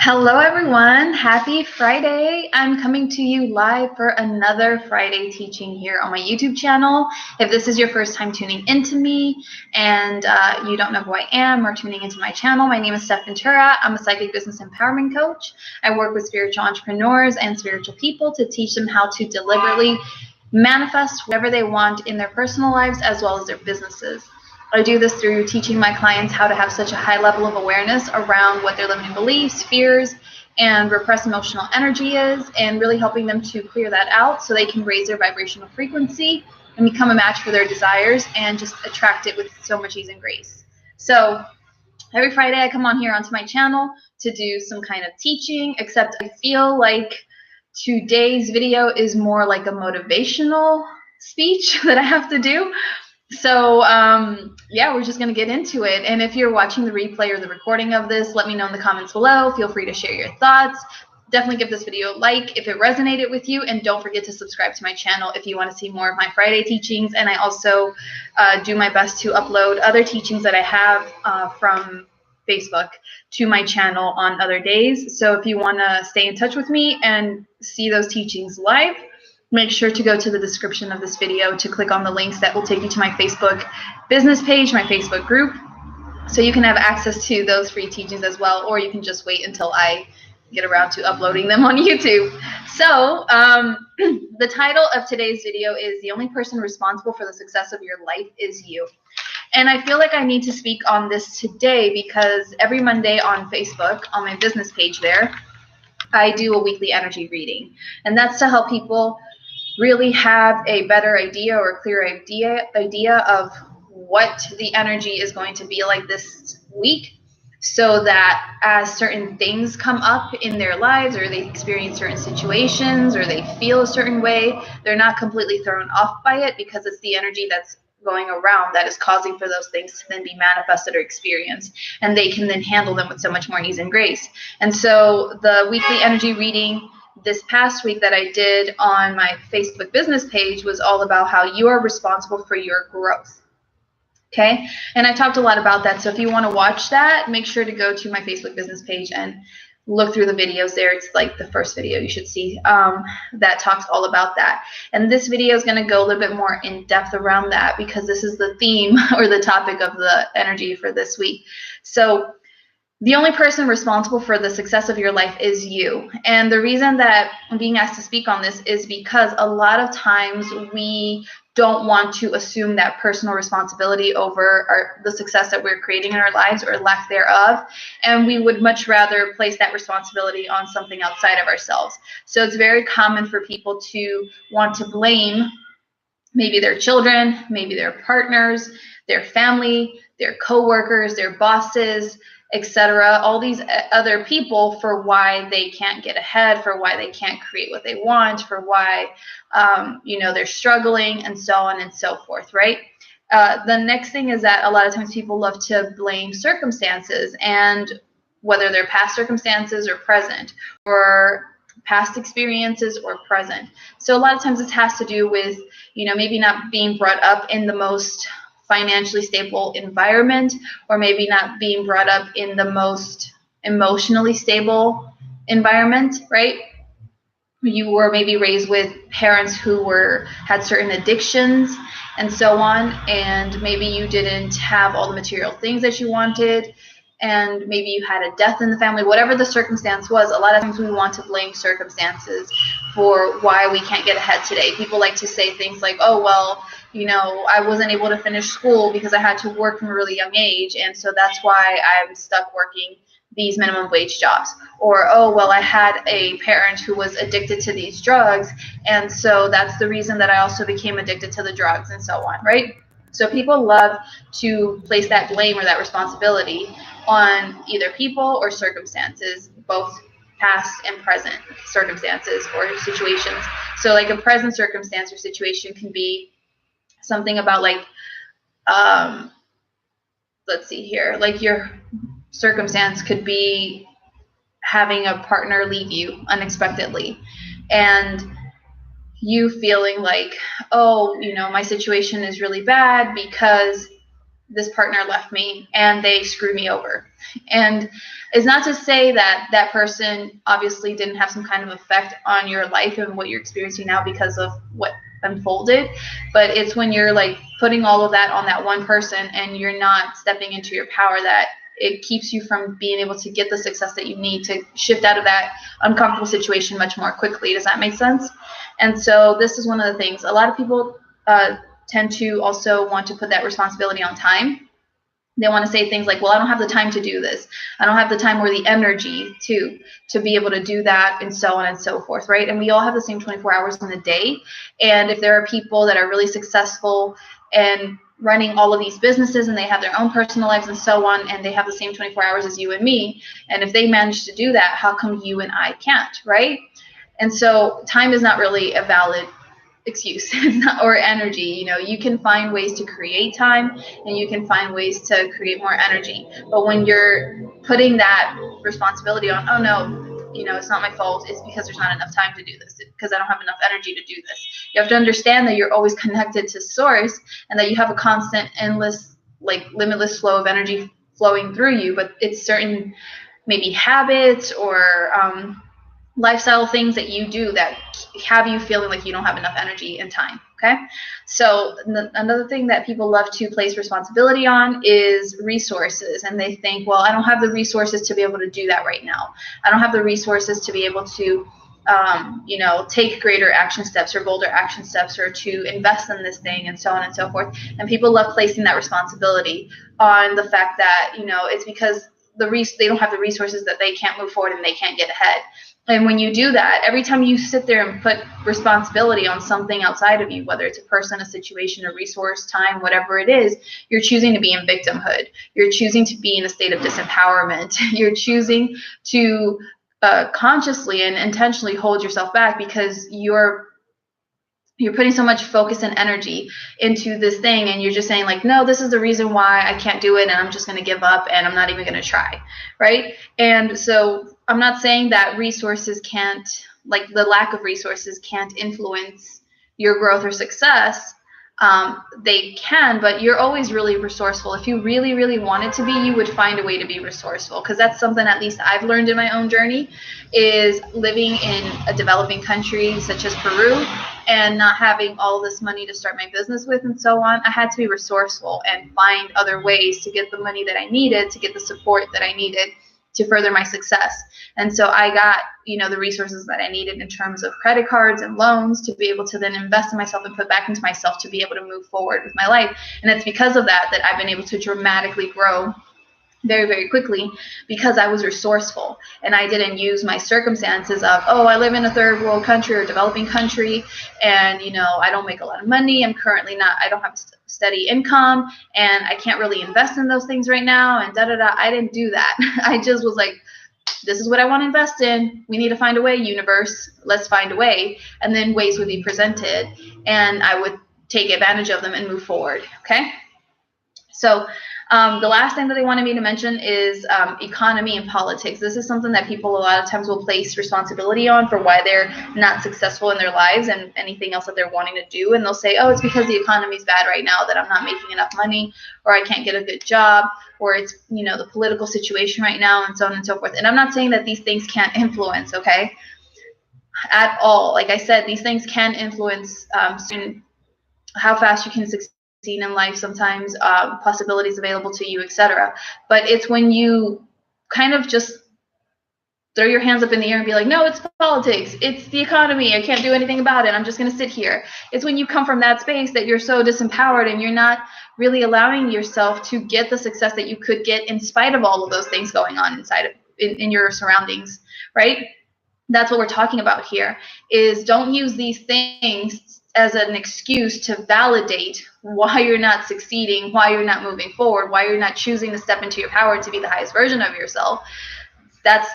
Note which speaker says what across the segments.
Speaker 1: Hello, everyone. Happy Friday. I'm coming to you live for another Friday teaching here on my YouTube channel. If this is your first time tuning into me and you don't know who I am or tuning into my channel, my name is Stef. I'm a psychic business empowerment coach. I work with spiritual entrepreneurs and spiritual people to teach them how to deliberately manifest whatever they want in their personal lives as well as their businesses. I do this through teaching my clients how to have such a high level of awareness around what their limiting beliefs, fears, and repressed emotional energy is, and really helping them to clear that out so they can raise their vibrational frequency and become a match for their desires and just attract it with so much ease and grace. So every Friday I come on here onto my channel to do some kind of teaching, except I feel like today's video is more like a motivational speech that I have to do. So yeah, we're just going to get into it. And if you're watching the replay or the recording of this, let me know in the comments below. Feel free to share your thoughts. Definitely give this video a like if it resonated with you. And don't forget to subscribe to my channel if you want to see more of my Friday teachings. And I also do my best to upload other teachings that I have from Facebook to my channel on other days. So if you want to stay in touch with me and see those teachings live, make sure to go to the description of this video to click on the links that will take you to my Facebook business page, my Facebook group, so you can have access to those free teachings as well, or you can just wait until I get around to uploading them on YouTube. So the title of today's video is "The Only Person Responsible for the Success of Your Life is You." And I feel like I need to speak on this today because every Monday on Facebook, on my business page there, I do a weekly energy reading. And that's to help people really have a better idea or a clear idea of what the energy is going to be like this week, so that as certain things come up in their lives, or they experience certain situations, or they feel a certain way, they're not completely thrown off by it, because it's the energy that's going around that is causing for those things to then be manifested or experienced, and they can then handle them with so much more ease and grace. And so the weekly energy reading this past week that I did on my Facebook business page was all about how you are responsible for your growth. Okay, and I talked a lot about that. So if you want to watch that, make sure to go to my Facebook business page and look through the videos there. It's like the first video you should see that talks all about that. And this video is going to go a little bit more in depth around that, because this is the theme or the topic of the energy for this week. So the only person responsible for the success of your life is you. And the reason that I'm being asked to speak on this is because a lot of times we don't want to assume that personal responsibility over the success that we're creating in our lives, or lack thereof. And we would much rather place that responsibility on something outside of ourselves. So it's very common for people to want to blame maybe their children, maybe their partners, their family, their coworkers, their bosses, etc., all these other people for why they can't get ahead, for why they can't create what they want, for why they're struggling, and so on and so forth, right? The next thing is that a lot of times people love to blame circumstances, and whether they're past circumstances or present, or past experiences or present. So a lot of times this has to do with, maybe not being brought up in the most financially stable environment, or maybe not being brought up in the most emotionally stable environment, right? You were maybe raised with parents who had certain addictions and so on, and maybe you didn't have all the material things that you wanted, and maybe you had a death in the family. Whatever the circumstance was, a lot of times we want to blame circumstances for why we can't get ahead today. People like to say things like, oh, well, I wasn't able to finish school because I had to work from a really young age, and so that's why I'm stuck working these minimum wage jobs. Or, oh, well, I had a parent who was addicted to these drugs, and so that's the reason that I also became addicted to the drugs, and so on, right? So people love to place that blame or that responsibility on either people or circumstances, both past and present circumstances or situations. So like a present circumstance or situation can be something about like, let's see here, like your circumstance could be having a partner leave you unexpectedly, and you feeling like, oh, my situation is really bad because this partner left me and they screwed me over. And it's not to say that that person obviously didn't have some kind of effect on your life and what you're experiencing now because of what unfolded, but it's when you're like putting all of that on that one person and you're not stepping into your power, that it keeps you from being able to get the success that you need to shift out of that uncomfortable situation much more quickly. Does that make sense? And so this is one of the things. A lot of people tend to also want to put that responsibility on time. They want to say things like, well, I don't have the time to do this. I don't have the time or the energy to be able to do that, and so on and so forth, right? And we all have the same 24 hours in a day. And if there are people that are really successful and running all of these businesses and they have their own personal lives and so on, and they have the same 24 hours as you and me, and if they manage to do that, how come you and I can't, right? And so time is not really a valid excuse or energy. You know, you can find ways to create time and you can find ways to create more energy. But when you're putting that responsibility on, oh no, you know, it's not my fault, it's because there's not enough time to do this, because I don't have enough energy to do this. You have to understand that you're always connected to source and that you have a constant, endless, like limitless flow of energy flowing through you, but it's certain maybe habits or lifestyle things that you do that have you feeling like you don't have enough energy and time. Okay. So another thing that people love to place responsibility on is resources. And they think, well, I don't have the resources to be able to do that right now. I don't have the resources to be able to, you know, take greater action steps or bolder action steps or to invest in this thing and so on and so forth. And people love placing that responsibility on the fact that, you know, it's because they don't have the resources that they can't move forward and they can't get ahead. And when you do that, every time you sit there and put responsibility on something outside of you, whether it's a person, a situation, a resource, time, whatever it is, you're choosing to be in victimhood. You're choosing to be in a state of disempowerment. You're choosing to consciously and intentionally hold yourself back because you're putting so much focus and energy into this thing, and you're just saying like, no, this is the reason why I can't do it, and I'm just going to give up and I'm not even going to try, right? And so I'm not saying that resources can't, like the lack of resources can't influence your growth or success. They can, but you're always really resourceful. If you really, really wanted to be, you would find a way to be resourceful, because that's something at least I've learned in my own journey, is living in a developing country such as Peru and not having all this money to start my business with and so on. I had to be resourceful and find other ways to get the money that I needed, to get the support that I needed to further my success. And so I got, you know, the resources that I needed in terms of credit cards and loans to be able to then invest in myself and put back into myself to be able to move forward with my life. And it's because of that I've been able to dramatically grow very, very quickly, because I was resourceful and I didn't use my circumstances of, oh, I live in a third world country or developing country and, you know, I don't make a lot of money. I don't have a steady income and I can't really invest in those things right now and da-da-da. I didn't do that. I just was like, this is what I want to invest in. We need to find a way, universe. Let's find a way. And then ways would be presented and I would take advantage of them and move forward. Okay. So the last thing that they wanted me to mention is economy and politics. This is something that people a lot of times will place responsibility on for why they're not successful in their lives and anything else that they're wanting to do. And they'll say, oh, it's because the economy is bad right now that I'm not making enough money, or I can't get a good job, or it's, you know, the political situation right now and so on and so forth. And I'm not saying that these things can't influence, okay, at all. Like I said, these things can influence how fast you can succeed in life, sometimes possibilities available to you, etc. But it's when you kind of just throw your hands up in the air and be like, no, it's politics, it's the economy, I can't do anything about it, I'm just going to sit here. It's when you come from that space that you're so disempowered and you're not really allowing yourself to get the success that you could get in spite of all of those things going on inside of in your surroundings, right? That's what we're talking about here, is don't use these things as an excuse to validate why you're not succeeding, why you're not moving forward, why you're not choosing to step into your power to be the highest version of yourself. That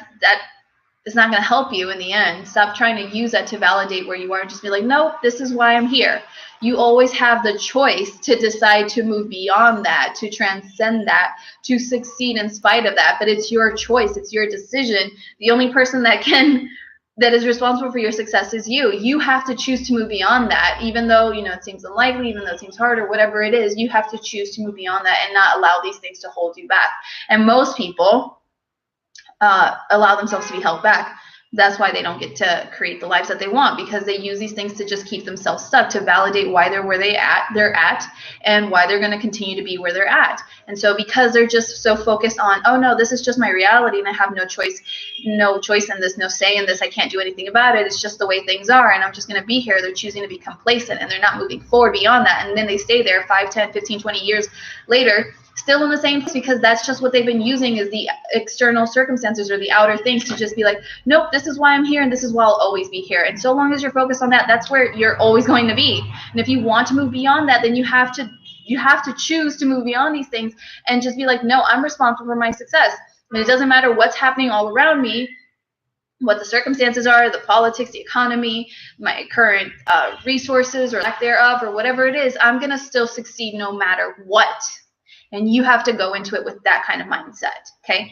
Speaker 1: is not going to help you in the end. Stop trying to use that to validate where you are and just be like, no, this is why I'm here. You always have the choice to decide to move beyond that, to transcend that, to succeed in spite of that. But it's your choice. It's your decision. The only person that can that is responsible for your success is you. You have to choose to move beyond that, even though, it seems unlikely, even though it seems hard or whatever it is. You have to choose to move beyond that and not allow these things to hold you back. And most people allow themselves to be held back. That's why they don't get to create the lives that they want, because they use these things to just keep themselves stuck, to validate why they're where they're at, and why they're going to continue to be where they're at. And so because they're just so focused on, oh no, this is just my reality and I have no choice in this, no say in this, I can't do anything about it, it's just the way things are and I'm just going to be here, they're choosing to be complacent and they're not moving forward beyond that. And then they stay there 5, 10, 15, 20 years later, still in the same place, because that's just what they've been using, is the external circumstances or the outer things to just be like, nope, this is why I'm here and this is why I'll always be here. And so long as you're focused on that, that's where you're always going to be. And if you want to move beyond that, then you have to choose to move beyond these things and just be like, no, I'm responsible for my success. And it doesn't matter what's happening all around me, what the circumstances are, the politics, the economy, my current resources or lack thereof, or whatever it is, I'm going to still succeed no matter what. And you have to go into it with that kind of mindset, okay?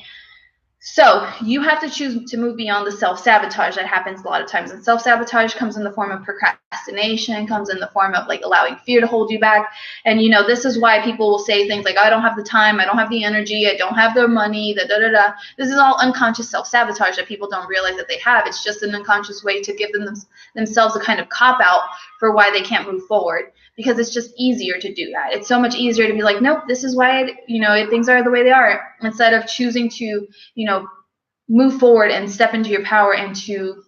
Speaker 1: So you have to choose to move beyond the self-sabotage that happens a lot of times. And self-sabotage comes in the form of procrastination, comes in the form of like allowing fear to hold you back. And this is why people will say things like, I don't have the time, I don't have the energy, I don't have the money, This is all unconscious self-sabotage that people don't realize that they have. It's just an unconscious way to give themselves a kind of cop-out for why they can't move forward, because it's just easier to do that. It's so much easier to be like, nope, this is why things are the way they are, instead of choosing to move forward and step into your power and to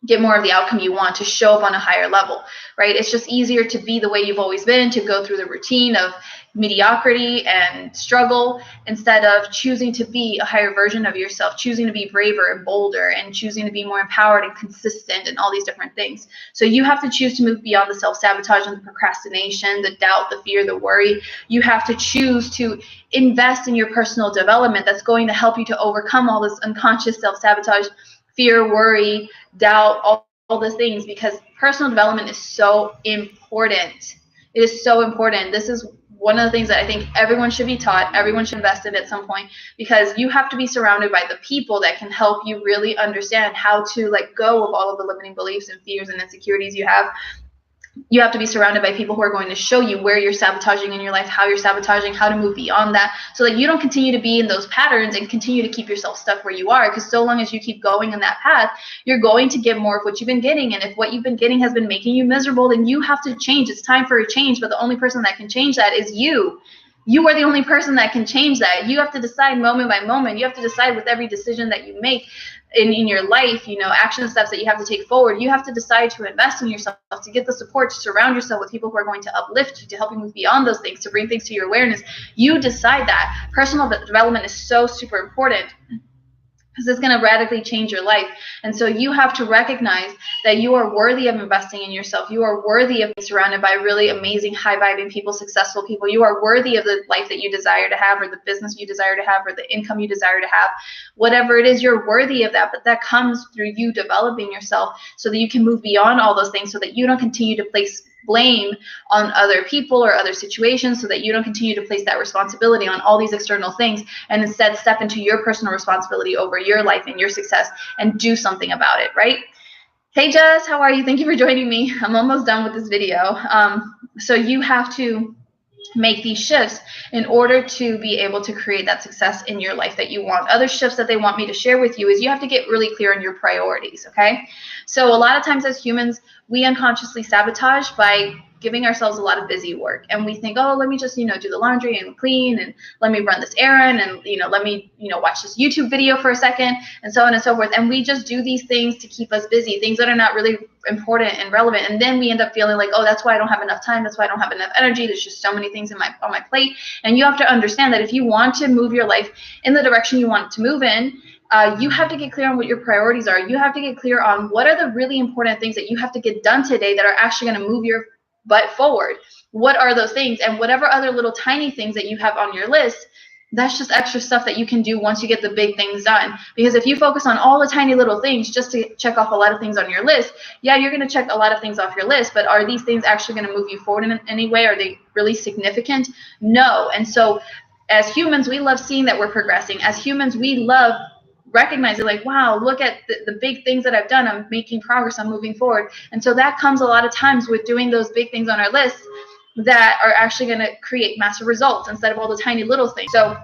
Speaker 1: get more of the outcome you want, to show up on a higher level, right? It's just easier to be the way you've always been, to go through the routine of mediocrity and struggle, instead of choosing to be a higher version of yourself, choosing to be braver and bolder, and choosing to be more empowered and consistent and all these different things. So you have to choose to move beyond the self-sabotage and the procrastination, the doubt, the fear, the worry. You have to choose to invest in your personal development that's going to help you to overcome all this unconscious self-sabotage, fear, worry, doubt, all the things, because personal development is so important. It is so important. This is one of the things that I think everyone should be taught, everyone should invest in at some point, because you have to be surrounded by the people that can help you really understand how to let go of all of the limiting beliefs and fears and insecurities you have. You have to be surrounded by people who are going to show you where you're sabotaging in your life, how you're sabotaging, how to move beyond that, so that you don't continue to be in those patterns and continue to keep yourself stuck where you are. Because so long as you keep going in that path, you're going to get more of what you've been getting. And if what you've been getting has been making you miserable, then you have to change. It's time for a change. But the only person that can change that is you. You are the only person that can change that. You have to decide moment by moment. You have to decide with every decision that you make in your life, action steps that you have to take forward. You have to decide to invest in yourself, to get the support, to surround yourself with people who are going to uplift you, to help you move beyond those things, to bring things to your awareness. You decide that. Personal development is so super important, because it's going to radically change your life. And so you have to recognize that you are worthy of investing in yourself. You are worthy of being surrounded by really amazing, high-vibing people, successful people. You are worthy of the life that you desire to have, or the business you desire to have, or the income you desire to have. Whatever it is, you're worthy of that. But that comes through you developing yourself so that you can move beyond all those things, so that you don't continue to place blame on other people or other situations, so that you don't continue to place that responsibility on all these external things, and instead step into your personal responsibility over your life and your success and do something about it, right? Hey Jess, how are you? Thank you for joining me. I'm almost done with this video. So you have to make these shifts in order to be able to create that success in your life that you want. Other shifts that they want me to share with you is you have to get really clear on your priorities, okay? So a lot of times as humans, we unconsciously sabotage by giving ourselves a lot of busy work. And we think, oh, let me just, do the laundry and clean, and let me run this errand, and, let me, watch this YouTube video for a second, and so on and so forth. And we just do these things to keep us busy, things that are not really important and relevant. And then we end up feeling like, oh, that's why I don't have enough time. That's why I don't have enough energy. There's just so many things on my plate. And you have to understand that if you want to move your life in the direction you want it to move in, you have to get clear on what your priorities are. You have to get clear on what are the really important things that you have to get done today that are actually going to move your butt forward. What are those things? And whatever other little tiny things that you have on your list, that's just extra stuff that you can do once you get the big things done. Because if you focus on all the tiny little things just to check off a lot of things on your list, yeah, you're going to check a lot of things off your list, but are these things actually going to move you forward in any way? Are they really significant? No. And so as humans, we love seeing that we're progressing. As humans, we love recognize it, like, wow, look at the big things that I've done. I'm making progress. I'm moving forward. And so that comes a lot of times with doing those big things on our list that are actually going to create massive results instead of all the tiny little things. So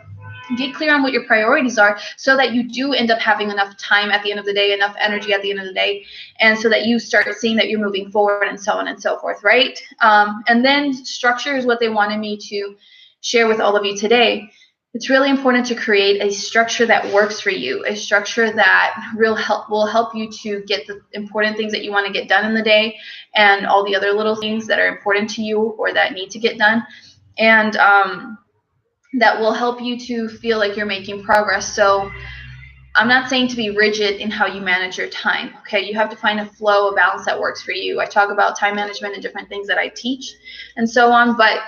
Speaker 1: get clear on what your priorities are so that you do end up having enough time at the end of the day, enough energy at the end of the day, and so that you start seeing that you're moving forward and so on and so forth, right? And then structure is what they wanted me to share with all of you today. It's really important to create a structure that works for you, a structure that will help you to get the important things that you want to get done in the day and all the other little things that are important to you or that need to get done. And that will help you to feel like you're making progress. So I'm not saying to be rigid in how you manage your time. Okay, you have to find a flow, a balance that works for you. I talk about time management and different things that I teach and so on, but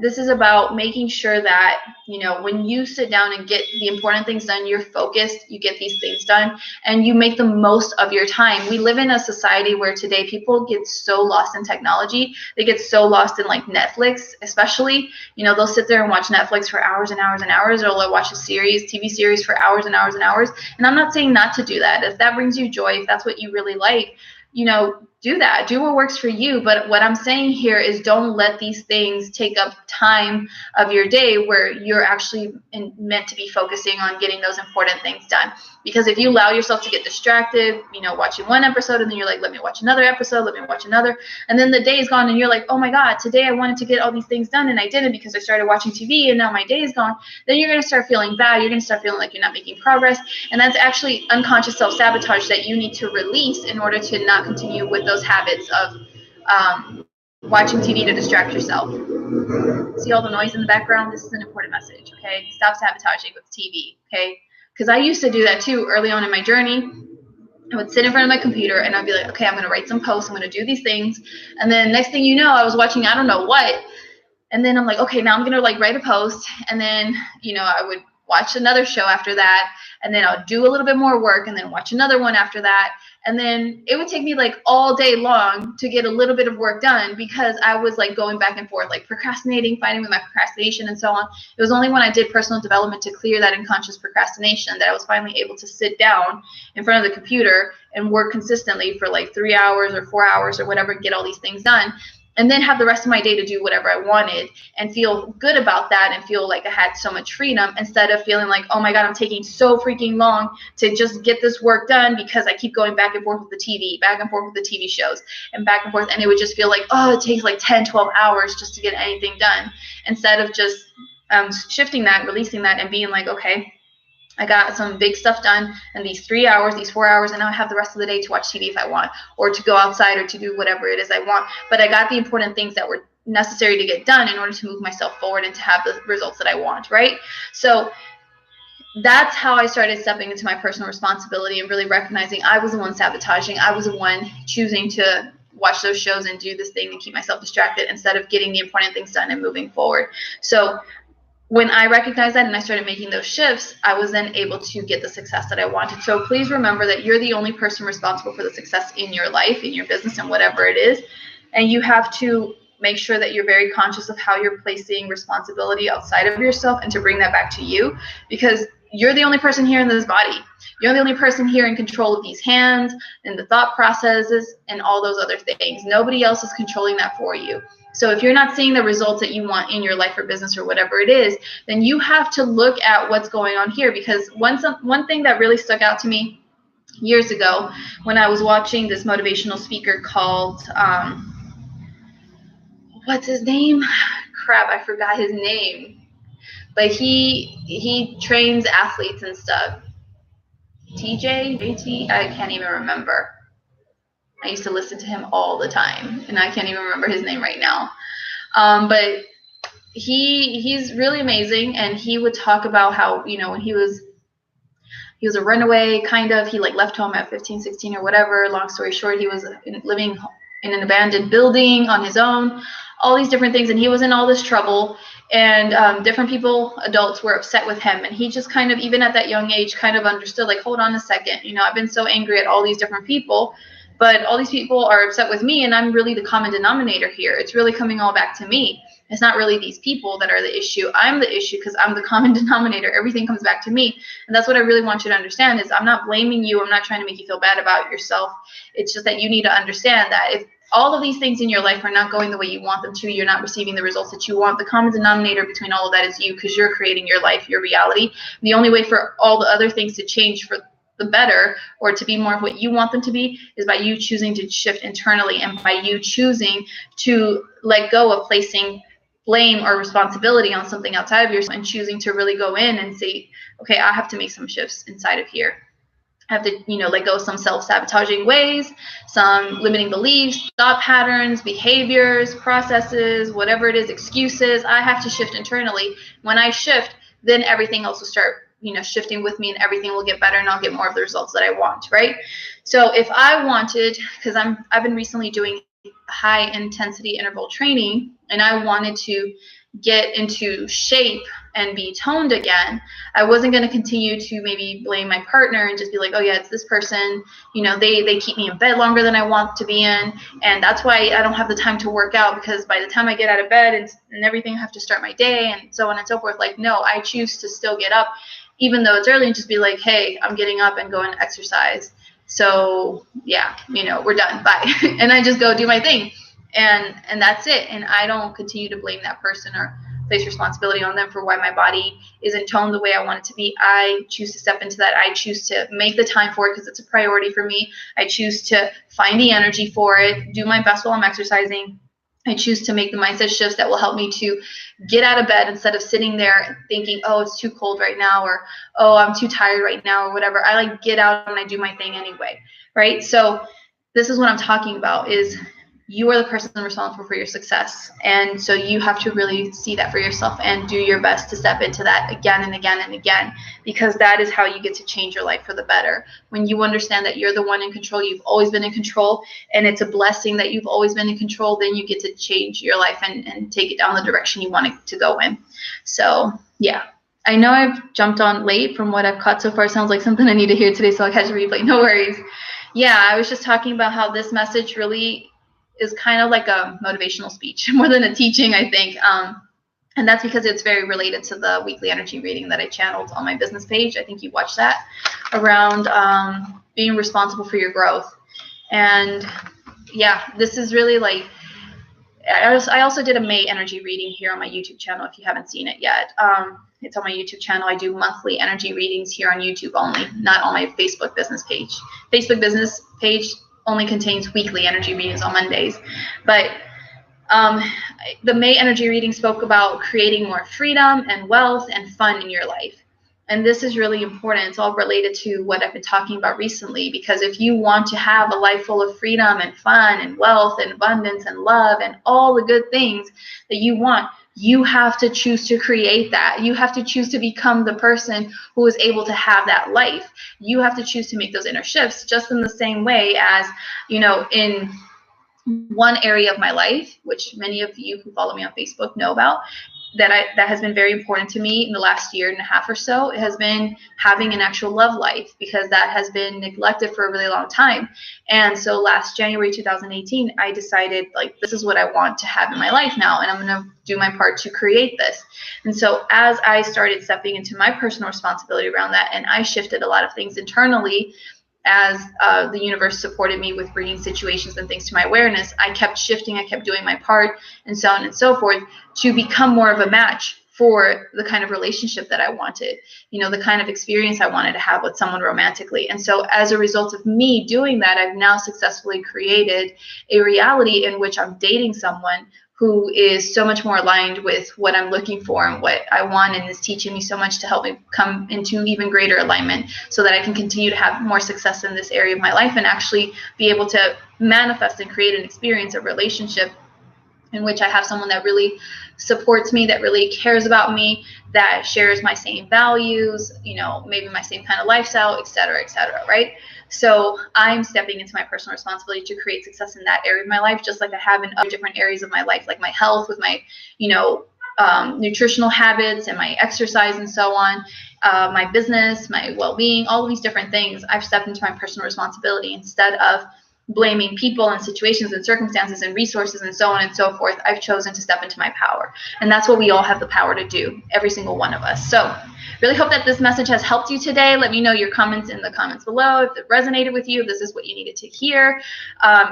Speaker 1: this is about making sure that, you know, when you sit down and get the important things done, you're focused, you get these things done, and you make the most of your time. We live in a society where today people get so lost in technology. They get so lost in like Netflix, especially. You know, they'll sit there and watch Netflix for hours and hours and hours, or they'll watch a series, TV series for hours and hours and hours. And I'm not saying not to do that. If that brings you joy, if that's what you really like, you know, do that. Do what works for you. But what I'm saying here is don't let these things take up time of your day where you're actually meant to be focusing on getting those important things done. Because if you allow yourself to get distracted, you know, watching one episode and then you're like, let me watch another episode, let me watch another. And then the day is gone and you're like, oh my God, today I wanted to get all these things done and I didn't because I started watching TV and now my day is gone. Then you're going to start feeling bad. You're going to start feeling like you're not making progress. And that's actually unconscious self-sabotage that you need to release in order to not continue with those habits of watching TV to distract yourself. See all the noise in the background? This is an important message, okay? Stop sabotaging with TV, okay? Because I used to do that too early on in my journey. I would sit in front of my computer and I'd be like, okay, I'm going to write some posts. I'm going to do these things. And then next thing you know, I was watching I don't know what. And then I'm like, okay, now I'm going to like write a post. And then, you know, I would watch another show after that. And then I'll do a little bit more work and then watch another one after that. And then it would take me like all day long to get a little bit of work done because I was like going back and forth, like procrastinating, fighting with my procrastination and so on. It was only when I did personal development to clear that unconscious procrastination that I was finally able to sit down in front of the computer and work consistently for like 3 hours or 4 hours or whatever, get all these things done. And then have the rest of my day to do whatever I wanted and feel good about that and feel like I had so much freedom instead of feeling like, oh my God, I'm taking so freaking long to just get this work done because I keep going back and forth with the TV, back and forth with the TV shows and back and forth. And it would just feel like, oh, it takes like 10, 12 hours just to get anything done instead of just shifting that, releasing that and being like, okay, I got some big stuff done in these 3 hours, these 4 hours, and now I have the rest of the day to watch TV if I want, or to go outside or to do whatever it is I want. But I got the important things that were necessary to get done in order to move myself forward and to have the results that I want, right? So that's how I started stepping into my personal responsibility and really recognizing I was the one sabotaging. I was the one choosing to watch those shows and do this thing and keep myself distracted instead of getting the important things done and moving forward. So when I recognized that and I started making those shifts, I was then able to get the success that I wanted. So please remember that you're the only person responsible for the success in your life, in your business, and whatever it is. And you have to make sure that you're very conscious of how you're placing responsibility outside of yourself and to bring that back to you, because you're the only person here in this body. You're the only person here in control of these hands and the thought processes and all those other things. Nobody else is controlling that for you. So if you're not seeing the results that you want in your life or business or whatever it is, then you have to look at what's going on here. Because one thing that really stuck out to me years ago when I was watching this motivational speaker called, what's his name? Crap, I forgot his name. But he trains athletes and stuff. JT, I can't even remember. I used to listen to him all the time, and I can't even remember his name right now. But he's really amazing, and he would talk about how, you know, when he was a runaway, kind of, he like left home at 15, 16 or whatever. Long story short, he was living in an abandoned building on his own, all these different things, and he was in all this trouble, and different people, adults, were upset with him, and he just kind of, even at that young age, kind of understood, like, hold on a second, you know, I've been so angry at all these different people, but all these people are upset with me, and I'm really the common denominator here. It's really coming all back to me. It's not really these people that are the issue. I'm the issue because I'm the common denominator. Everything comes back to me. And that's what I really want you to understand is I'm not blaming you. I'm not trying to make you feel bad about yourself. It's just that you need to understand that if all of these things in your life are not going the way you want them to, you're not receiving the results that you want, the common denominator between all of that is you, because you're creating your life, your reality. The only way for all the other things to change for the better or to be more of what you want them to be is by you choosing to shift internally and by you choosing to let go of placing blame or responsibility on something outside of yourself and choosing to really go in and say, okay, I have to make some shifts inside of here. I have to, let go of some self-sabotaging ways, some limiting beliefs, thought patterns, behaviors, processes, whatever it is, excuses. I have to shift internally. When I shift, then everything else will start, shifting with me and everything will get better and I'll get more of the results that I want, right? So if I wanted, because I've been recently doing high intensity interval training and I wanted to get into shape and be toned again, I wasn't going to continue to maybe blame my partner and just be like, oh yeah, it's this person, they keep me in bed longer than I want to be in, and that's why I don't have the time to work out, because by the time I get out of bed and everything, I have to start my day and so on and so forth. Like, no, I choose to still get up even though it's early and just be like, hey, I'm getting up and going to exercise. So yeah, we're done, bye. And I just go do my thing. And that's it. And I don't continue to blame that person or place responsibility on them for why my body isn't toned the way I want it to be. I choose to step into that. I choose to make the time for it because it's a priority for me. I choose to find the energy for it, do my best while I'm exercising. I choose to make the mindset shifts that will help me to get out of bed instead of sitting there thinking, oh, it's too cold right now, or, oh, I'm too tired right now, or whatever. I get out and I do my thing anyway, right? So this is what I'm talking about is you are the person responsible for your success. And so you have to really see that for yourself and do your best to step into that again and again and again, because that is how you get to change your life for the better. When you understand that you're the one in control, you've always been in control, and it's a blessing that you've always been in control, then you get to change your life and take it down the direction you want it to go in. So yeah. I know I've jumped on late from what I've caught so far. Sounds like something I need to hear today, so I'll catch a replay. No worries. Yeah, I was just talking about how this message really is kind of like a motivational speech more than a teaching, I think. And that's because it's very related to the weekly energy reading that I channeled on my business page. I think you watched that, around being responsible for your growth. And yeah, this is really like, I also did a May energy reading here on my YouTube channel if you haven't seen it yet. It's on my YouTube channel. I do monthly energy readings here on YouTube only, not on my Facebook business page. Facebook business page only contains weekly energy readings on Mondays. But the May energy reading spoke about creating more freedom and wealth and fun in your life. And this is really important. It's all related to what I've been talking about recently, because if you want to have a life full of freedom and fun and wealth and abundance and love and all the good things that you want, you have to choose to create that. You have to choose to become the person who is able to have that life. You have to choose to make those inner shifts, just in the same way as, in one area of my life, which many of you who follow me on Facebook know about, that has been very important to me in the last year and a half or so. It has been having an actual love life, because that has been neglected for a really long time. And so last January 2018, I decided, like, this is what I want to have in my life now, and I'm going to do my part to create this. And so as I started stepping into my personal responsibility around that, and I shifted a lot of things internally, as the universe supported me with bringing situations and things to my awareness, I kept shifting, I kept doing my part, and so on and so forth, to become more of a match for the kind of relationship that I wanted, the kind of experience I wanted to have with someone romantically. And so as a result of me doing that, I've now successfully created a reality in which I'm dating someone who is so much more aligned with what I'm looking for and what I want, and is teaching me so much to help me come into even greater alignment, so that I can continue to have more success in this area of my life and actually be able to manifest and create an experience, a relationship in which I have someone that really supports me, that really cares about me, that shares my same values, maybe my same kind of lifestyle, et cetera, right? So I'm stepping into my personal responsibility to create success in that area of my life, just like I have in other different areas of my life, like my health, with my, nutritional habits and my exercise and so on, my business, my well-being, all of these different things. I've stepped into my personal responsibility instead of blaming people and situations and circumstances and resources and so on and so forth. I've chosen to step into my power. And that's what we all have the power to do, every single one of us. So really hope that this message has helped you today. Let me know your comments in the comments below if it resonated with you, if this is what you needed to hear.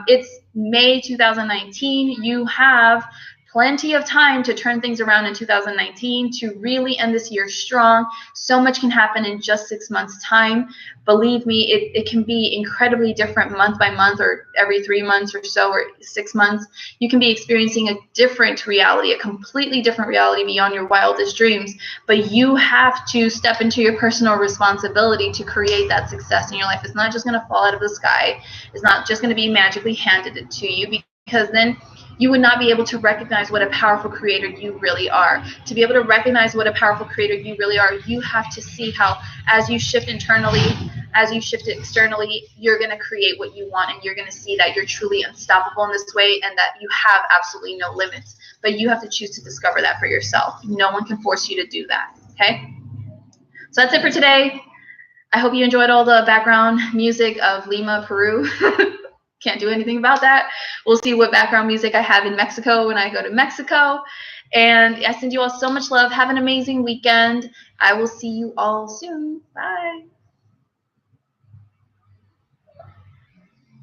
Speaker 1: It's May 2019. You have plenty of time to turn things around in 2019 to really end this year strong. So much can happen in just 6 months' time. Believe me, it can be incredibly different month by month, or every 3 months or so, or 6 months. You can be experiencing a different reality, a completely different reality beyond your wildest dreams. But you have to step into your personal responsibility to create that success in your life. It's not just going to fall out of the sky. It's not just going to be magically handed to you, because then you would not be able to recognize what a powerful creator you really are. To be able to recognize what a powerful creator you really are, you have to see how, as you shift internally, as you shift externally, you're going to create what you want, and you're going to see that you're truly unstoppable in this way, and that you have absolutely no limits. But you have to choose to discover that for yourself. No one can force you to do that, okay? So that's it for today. I hope you enjoyed all the background music of Lima, Peru. Can't do anything about that. We'll see what background music I have in Mexico when I go to Mexico. And I send you all so much love. Have an amazing weekend. I will see you all soon. Bye.